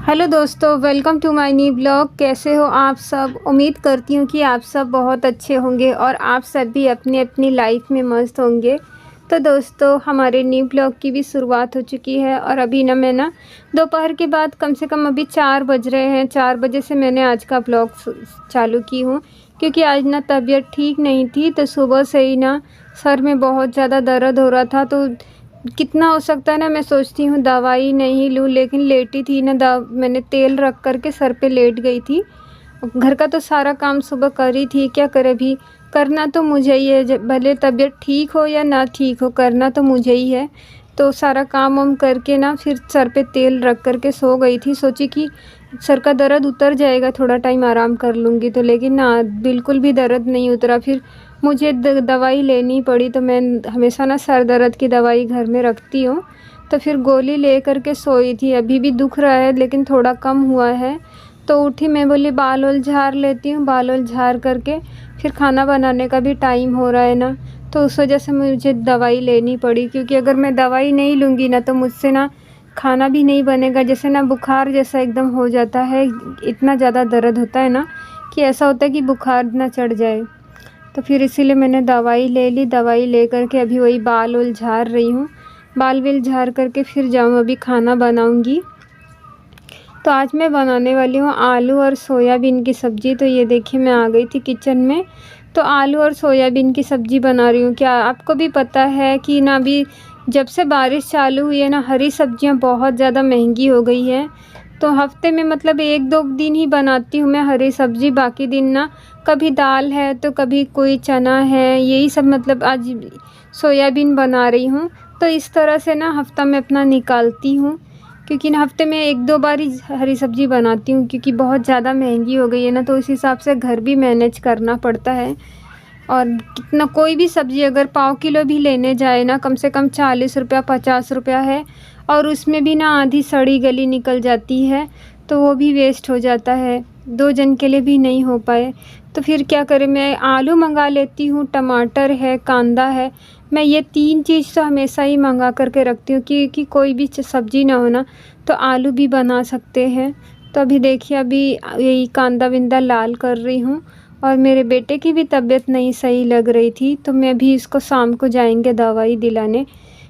Hello दोस्तों, welcome to my new blog. कैसे हो आप सब? उम्मीद करती हूँ कि आप सब बहुत अच्छे होंगे और आप सब भी अपनी अपनी लाइफ में मस्त होंगे। तो दोस्तों, हमारे न्यू ब्लॉग की भी शुरुआत हो चुकी है और अभी ना मैं दोपहर के बाद कम से कम अभी 4 बज रहे हैं। 4 बजे से मैंने आज का ब्लॉग चालू की हूँ क्योंकि आज ना तबीयत ठीक नहीं थी। तो सुबह से ही ना सर में बहुत ज़्यादा दर्द हो रहा था। तो कितना हो सकता है ना, मैं सोचती हूँ दवाई नहीं लूँ, लेकिन लेटी थी ना मैंने तेल रख कर के सर पे लेट गई थी। घर का तो सारा काम सुबह करी थी, क्या करे, भी करना तो मुझे ही है। भले तबीयत ठीक हो या ना ठीक हो, करना तो मुझे ही है। तो सारा काम वाम करके ना फिर सर पे तेल रख कर के सो गई थी। सोची कि सर का दर्द उतर जाएगा, थोड़ा टाइम आराम कर लूँगी। तो लेकिन ना, बिल्कुल भी दर्द नहीं उतरा। फिर मुझे दवाई लेनी पड़ी। तो मैं हमेशा ना सर दर्द की दवाई घर में रखती हूँ। तो फिर गोली ले कर के सोई थी। अभी भी दुख रहा है लेकिन थोड़ा कम हुआ है। तो उठी, मैं बोली बाल वाल झाड़ लेती हूँ। बाल वाल झाड़ करके फिर खाना बनाने का भी टाइम हो रहा है ना, तो उस वजह से मुझे दवाई लेनी पड़ी। क्योंकि अगर मैं दवाई नहीं लूँगी ना तो मुझसे ना खाना भी नहीं बनेगा। जैसे ना बुखार जैसा एकदम हो जाता है, इतना ज़्यादा दर्द होता है ना कि ऐसा होता है कि बुखार ना चढ़ जाए। तो फिर इसीलिए मैंने दवाई ले ली। दवाई ले कर के अभी वही बाल वाल झाड़ रही हूँ। बाल वाल झाड़ करके फिर जाऊँ अभी खाना बनाऊँगी। तो आज मैं बनाने वाली हूँ आलू और सोयाबीन की सब्ज़ी। तो ये देखिए, मैं आ गई थी किचन में। तो आलू और सोयाबीन की सब्ज़ी बना रही हूँ। क्या आपको भी पता है कि ना, अभी जब से बारिश चालू हुई है ना, हरी सब्जियाँ बहुत ज़्यादा महंगी हो गई है। तो हफ्ते में मतलब 1-2 दिन ही बनाती हूँ मैं हरी सब्ज़ी। बाकी दिन ना कभी दाल है तो कभी कोई चना है, यही सब। मतलब आज सोयाबीन बना रही हूँ। तो इस तरह से ना हफ्ता में अपना निकालती हूँ। क्योंकि ना हफ्ते में 1-2 बार ही हरी सब्ज़ी बनाती हूँ, क्योंकि बहुत ज़्यादा महंगी हो गई है ना, तो उस हिसाब से घर भी मैनेज करना पड़ता है। और कितना, कोई भी सब्ज़ी अगर पाव किलो भी लेने जाए ना, कम से कम 40 रुपया 50 रुपया है। और उसमें भी ना आधी सड़ी गली निकल जाती है, तो वो भी वेस्ट हो जाता है। 2 जन के लिए भी नहीं हो पाए तो फिर क्या करें। मैं आलू मंगा लेती हूँ, टमाटर है, कांदा है। मैं ये 3 चीज़ तो हमेशा ही मंगा करके रखती हूँ कि कोई भी सब्ज़ी ना हो ना तो आलू भी बना सकते हैं। तो अभी देखिए, अभी यही कांदा विंदा लाल कर रही हूँ। और मेरे बेटे की भी तबीयत नहीं सही लग रही थी, तो मैं भी इसको शाम को जाएंगे दवाई दिलाने।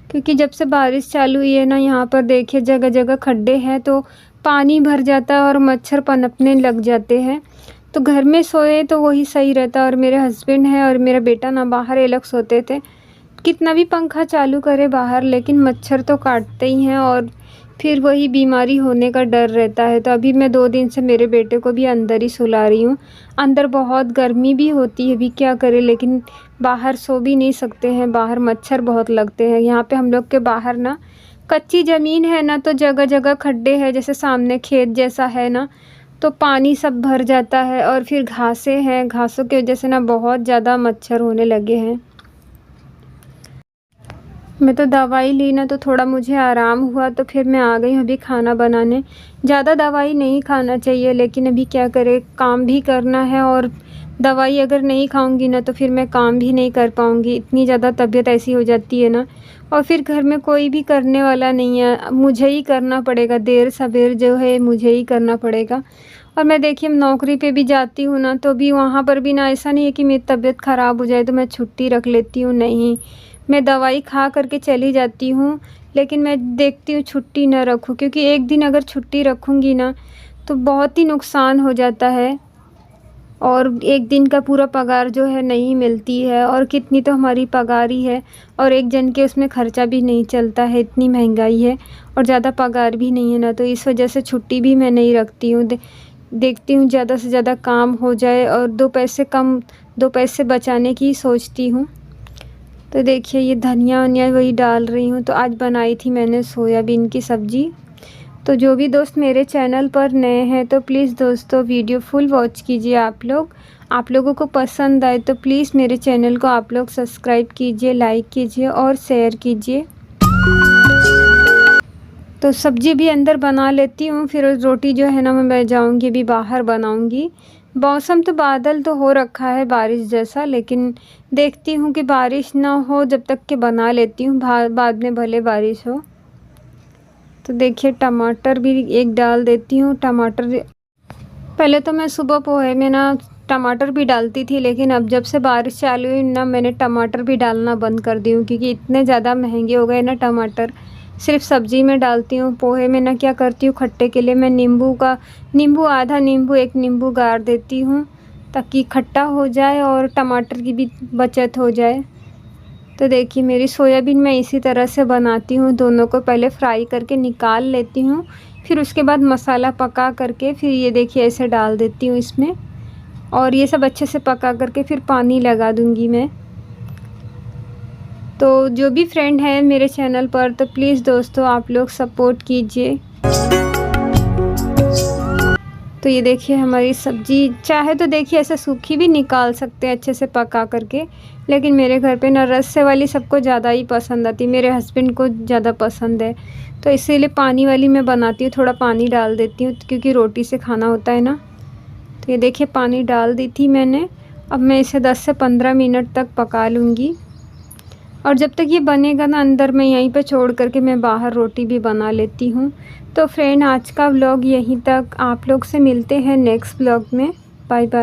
क्योंकि जब से बारिश चालू हुई है ना, यहाँ पर देखिए जगह जगह खड्डे हैं, तो पानी भर जाता है और मच्छर पनपने लग जाते हैं। तो घर में सोए तो वही सही रहता है। और मेरे हस्बैंड है और मेरा बेटा ना बाहर अलग सोते थे। कितना भी पंखा चालू करे बाहर, लेकिन मच्छर तो काटते ही हैं और फिर वही बीमारी होने का डर रहता है। तो अभी मैं 2 दिन से मेरे बेटे को भी अंदर ही सुला रही हूँ। अंदर बहुत गर्मी भी होती है, अभी क्या करें, लेकिन बाहर सो भी नहीं सकते हैं, बाहर मच्छर बहुत लगते हैं। यहाँ पे हम लोग के बाहर ना कच्ची ज़मीन है ना, तो जगह जगह खड्डे हैं, जैसे सामने खेत जैसा है ना, तो पानी सब भर जाता है। और फिर घासें हैं, घासों की वजह से ना बहुत ज़्यादा मच्छर होने लगे हैं। मैं तो दवाई ली ना तो थोड़ा मुझे आराम हुआ, तो फिर मैं आ गई अभी खाना बनाने। ज़्यादा दवाई नहीं खाना चाहिए, लेकिन अभी क्या करें, काम भी करना है। और दवाई अगर नहीं खाऊंगी ना तो फिर मैं काम भी नहीं कर पाऊंगी। इतनी ज़्यादा तबीयत ऐसी हो जाती है ना। और फिर घर में कोई भी करने वाला नहीं है, मुझे ही करना पड़ेगा। देर सवेर जो है मुझे ही करना पड़ेगा। और मैं देखिए नौकरी पे भी जाती हूँ ना, तो भी वहाँ पर भी ना ऐसा नहीं है कि मेरी तबीयत ख़राब हो जाए तो मैं छुट्टी रख लेती हूँ, नहीं। मैं दवाई खा करके चली जाती हूँ। लेकिन मैं देखती हूँ छुट्टी ना रखूँ, क्योंकि एक दिन अगर छुट्टी रखूँगी ना तो बहुत ही नुकसान हो जाता है। और एक दिन का पूरा पगार जो है नहीं मिलती है, और कितनी तो हमारी पगार ही है। और एक जन के उसमें खर्चा भी नहीं चलता है, इतनी महंगाई है। और ज़्यादा पगार भी नहीं है ना, तो इस वजह से छुट्टी भी मैं नहीं रखती हूँ। देखती हूँ ज़्यादा से ज़्यादा काम हो जाए और 2 पैसे कम, 2 पैसे बचाने की सोचती हूँ। तो देखिए ये धनिया वनिया वही डाल रही हूँ। तो आज बनाई थी मैंने सोयाबीन की सब्ज़ी। तो जो भी दोस्त मेरे चैनल पर नए हैं तो प्लीज़ दोस्तों वीडियो फुल वॉच कीजिए आप लोग। आप लोगों को पसंद आए तो प्लीज़ मेरे चैनल को आप लोग सब्सक्राइब कीजिए, लाइक कीजिए और शेयर कीजिए। तो सब्ज़ी भी अंदर बना लेती हूँ, फिर रोटी जो है ना मैं जाऊँगी अभी बाहर बनाऊँगी। मौसम तो बादल तो हो रखा है बारिश जैसा, लेकिन देखती हूँ कि बारिश ना हो जब तक के बना लेती हूँ, बाद में भले बारिश हो। तो देखिए टमाटर भी एक डाल देती हूँ। टमाटर पहले तो मैं सुबह पोहे में ना टमाटर भी डालती थी, लेकिन अब जब से बारिश चालू हुई ना मैंने टमाटर भी डालना बंद कर दी हूँ, क्योंकि इतने ज़्यादा महंगे हो गए ना टमाटर। सिर्फ सब्ज़ी में डालती हूँ। पोहे में ना क्या करती हूँ, खट्टे के लिए मैं नींबू आधा नींबू एक नींबू गाड़ देती हूँ, ताकि खट्टा हो जाए और टमाटर की भी बचत हो जाए। तो देखिए मेरी सोयाबीन मैं इसी तरह से बनाती हूँ। दोनों को पहले फ्राई करके निकाल लेती हूँ, फिर उसके बाद मसाला पका करके फिर ये देखिए ऐसे डाल देती हूँ इसमें, और ये सब अच्छे से पका करके फिर पानी लगा दूँगी मैं। तो जो भी फ्रेंड है मेरे चैनल पर, तो प्लीज़ दोस्तों आप लोग सपोर्ट कीजिए। तो ये देखिए हमारी सब्ज़ी, चाहे तो देखिए ऐसे सूखी भी निकाल सकते हैं अच्छे से पका करके, लेकिन मेरे घर पे ना रस्से वाली सबको ज़्यादा ही पसंद आती है, मेरे हस्बैंड को ज़्यादा पसंद है। तो इसीलिए पानी वाली मैं बनाती हूँ, थोड़ा पानी डाल देती हूँ क्योंकि रोटी से खाना होता है ना। तो ये देखिए पानी डाल दी थी मैंने। अब मैं इसे 10 से 15 मिनट तक पका लूँगी, और जब तक ये बनेगा ना अंदर मैं यहीं पे छोड़ करके मैं बाहर रोटी भी बना लेती हूँ। तो फ्रेंड आज का व्लॉग यहीं तक, आप लोग से मिलते हैं नेक्स्ट व्लॉग में। Bye bye.